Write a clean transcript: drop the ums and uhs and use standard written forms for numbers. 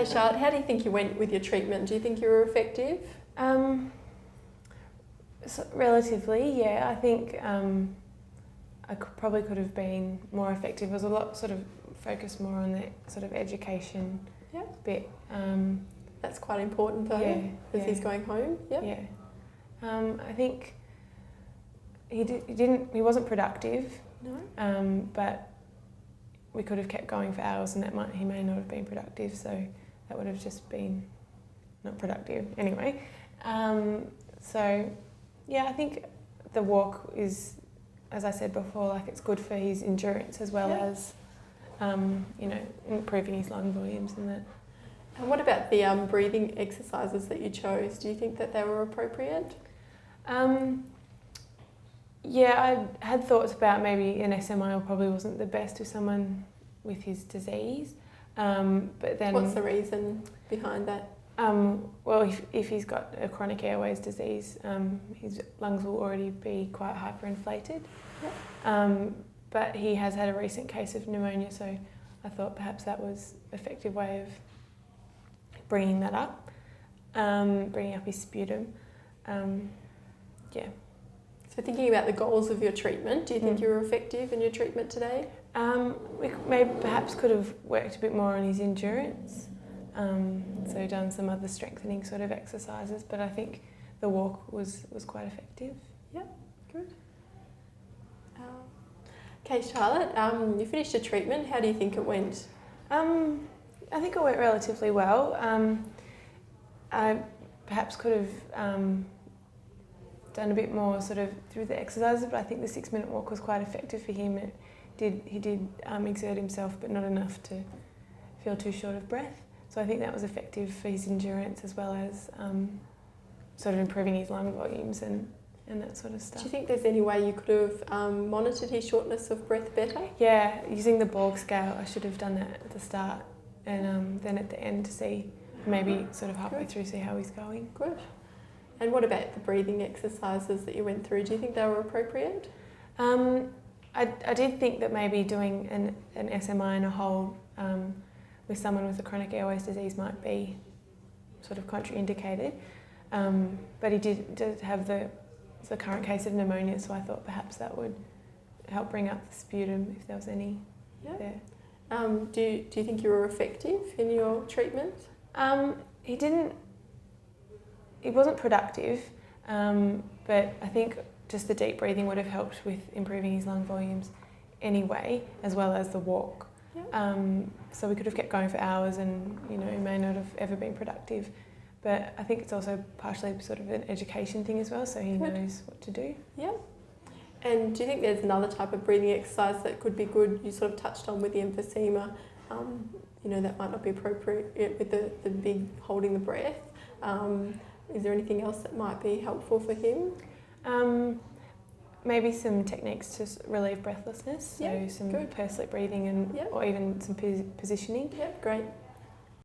Okay, Charlotte, how do you think you went with your treatment? Do you think you were effective? Relatively, yeah. I think probably could have been more effective. It was a lot sort of focused more on the sort of education bit. That's quite important though, because he's going home. Yeah. I think he wasn't productive. No. But we could have kept going for hours, and he may not have been productive. So that would have just been not productive anyway. I think the walk is, as I said before, like it's good for his endurance as well as, improving his lung volumes and that. And what about the breathing exercises that you chose? Do you think that they were appropriate? I had thoughts about maybe an SMI probably wasn't the best with someone with his disease. But then, what's the reason behind that? If he's got a chronic airways disease, his lungs will already be quite hyperinflated. Yep. But he has had a recent case of pneumonia, so I thought perhaps that was an effective way of bringing that up, bringing up his sputum. So thinking about the goals of your treatment, do you think you were effective in your treatment today? We perhaps could have worked a bit more on his endurance. So done some other strengthening sort of exercises, but I think the walk was quite effective. Yeah, good. Okay, Charlotte, you finished your treatment. How do you think it went? I think it went relatively well. I perhaps could have done a bit more sort of through the exercises, but I think the 6-minute walk was quite effective for him. He did exert himself, but not enough to feel too short of breath. So I think that was effective for his endurance as well as sort of improving his lung volumes and that sort of stuff. Do you think there's any way you could have monitored his shortness of breath better? Yeah, using the Borg scale, I should have done that at the start and then at the end to see, maybe sort of halfway through, see how he's going. Good. And what about the breathing exercises that you went through? Do you think they were appropriate? I did think that maybe doing an SMI in a whole with someone with a chronic airways disease might be sort of contraindicated. But he did have the current case of pneumonia, so I thought perhaps that would help bring up the sputum if there was any there. Do you think you were effective in your treatment? He wasn't productive, but I think just the deep breathing would have helped with improving his lung volumes anyway, as well as the walk. Yep. So we could have kept going for hours and, he may not have ever been productive. But I think it's also partially sort of an education thing as well, so he knows what to do. Yeah. And do you think there's another type of breathing exercise that could be good? You sort of touched on with the emphysema, that might not be appropriate with the big holding the breath. Is there anything else that might be helpful for him? Maybe some techniques to relieve breathlessness, so some pursed lip breathing or even some positioning. Yeah, great.